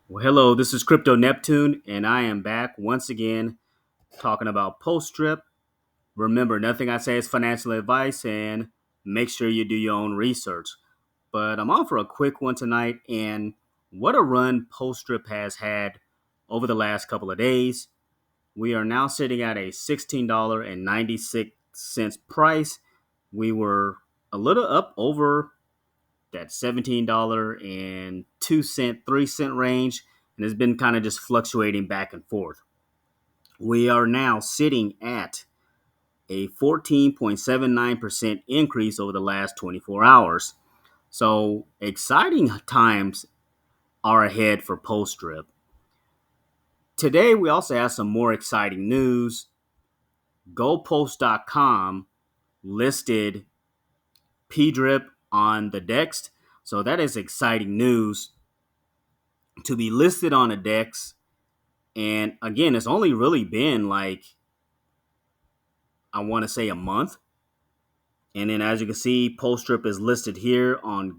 Well, hello, this is Crypto Neptune, and I am back once again talking about post strip. Remember, nothing I say is financial advice, and make sure you do your own research. But I'm on for a quick one tonight, and what a run post strip has had over the last couple of days. We are now sitting at a $16.96 price. We were a little up over that $17.02, 3 cent range, and it's been kind of just fluctuating back and forth. We are now sitting at a 14.79% increase over the last 24 hours. So exciting times are ahead for post drip. Today, we also have some more exciting news. GoPost.com listed PDRIP on the DEX. So that is exciting news to be listed on a DEX. And again, it's only really been like, I want to say a month. And then as you can see, Postrip is listed here on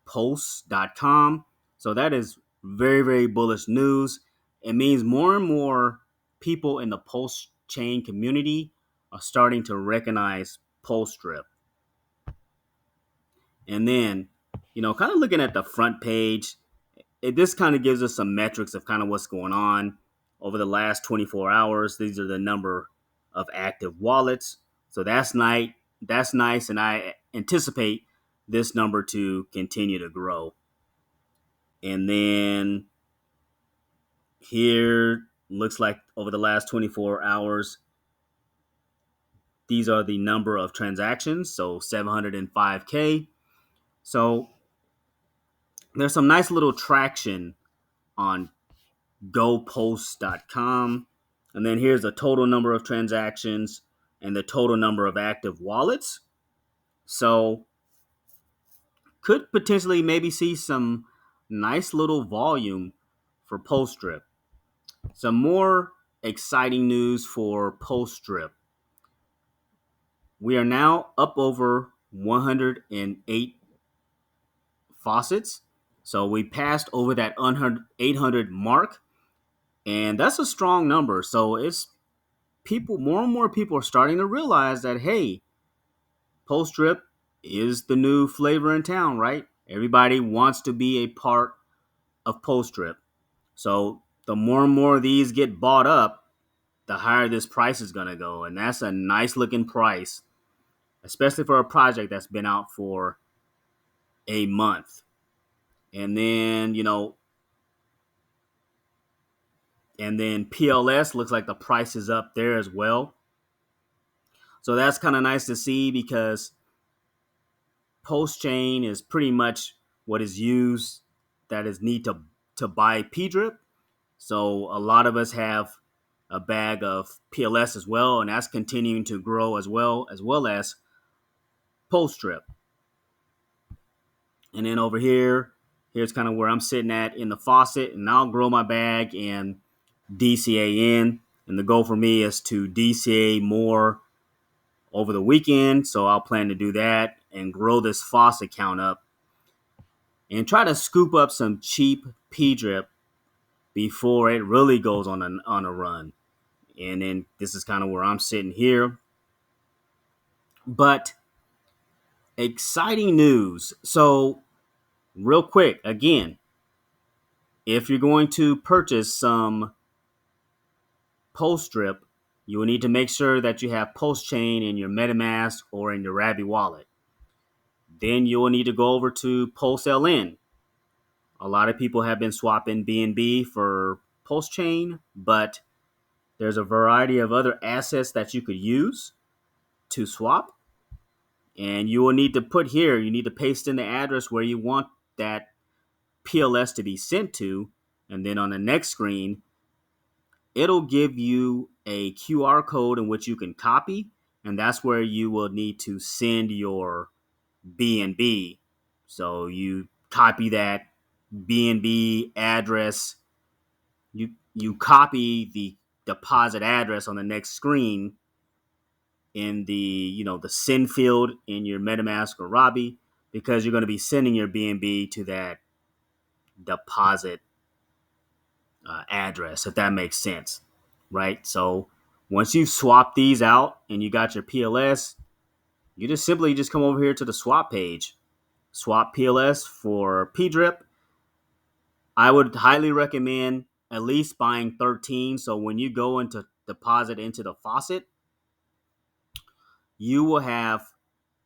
gopost.com. So that is very, very bullish news. It means more and more people in the post chain community are starting to recognize Postrip. And then, kind of looking at the front page, this kind of gives us some metrics of kind of what's going on over the last 24 hours. These are the number of active wallets. So that's nice. That's nice, and I anticipate this number to continue to grow. And then here looks like over the last 24 hours, these are the number of transactions. So 705K. So there's some nice little traction on gopost.com. And then here's the total number of transactions and the total number of active wallets. So could potentially maybe see some nice little volume for post strip. Some more exciting news for post strip. We are now up over 108 faucets. So we passed over that 800 mark, and that's a strong number. So it's people, more and more people are starting to realize that, hey, post strip is the new flavor in town, right? Everybody wants to be a part of post strip. So the more and more of these get bought up, the higher this price is going to go. And that's a nice looking price, especially for a project that's been out for a month. And then, PLS looks like the price is up there as well. So that's kind of nice to see because post chain is pretty much what is used that is need to buy PDRIP. So a lot of us have a bag of PLS as well, and that's continuing to grow as well as post drip. And then over here's kind of where I'm sitting at in the faucet, and I'll grow my bag and DCA in. And the goal for me is to DCA more over the weekend, so I'll plan to do that and grow this faucet count up and try to scoop up some cheap P drip before it really goes on a run. And then this is kind of where I'm sitting here. But exciting news. So, real quick, again, if you're going to purchase some post strip, you will need to make sure that you have post chain in your MetaMask or in your Rabby wallet. Then you will need to go over to Post LN. A lot of people have been swapping BNB for post chain, but there's a variety of other assets that you could use to swap. And you will need to put here, you need to paste in the address where you want that PLS to be sent to. And then on the next screen, it'll give you a QR code in which you can copy. And that's where you will need to send your BNB. So you copy that BNB address. You copy the deposit address on the next screen in the send field in your MetaMask or Robby, because you're going to be sending your BNB to that deposit address, if that makes sense, right? So once you've swapped these out and you got your PLS, you just simply just come over here to the swap page, swap PLS for P-Drip. I would highly recommend at least buying 13. So when you go into deposit into the faucet, you will have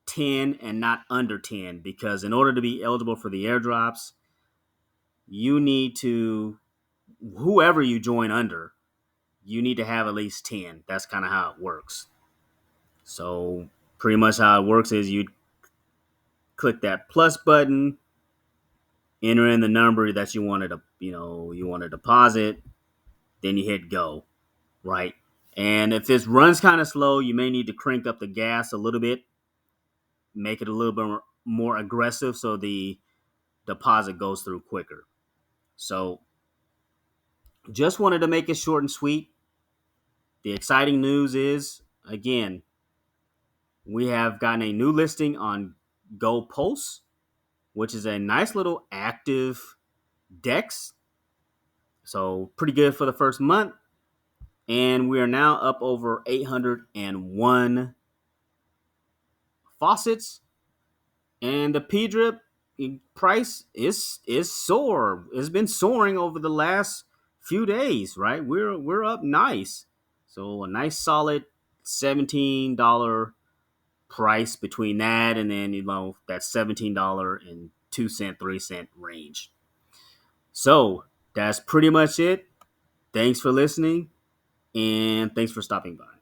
10 and not under 10, because in order to be eligible for the airdrops, you need to, whoever you join under, you need to have at least 10. That's kind of how it works. So pretty much how it works is you click that plus button, enter in the number that you wanted to, you want to deposit, then you hit go, right? And if this runs kind of slow, you may need to crank up the gas a little bit, make it a little bit more aggressive so the deposit goes through quicker. So just wanted to make it short and sweet. The exciting news is, again, we have gotten a new listing on Go Pulse, which is a nice little active DEX. So pretty good for the first month. And we are now up over 801 faucets. And the P-Drip price is soar. It's been soaring over the last few days, right? We're up nice. So a nice solid $17 price between that and then that $17.02, 3 cent range. So that's pretty much it. Thanks for listening, and thanks for stopping by.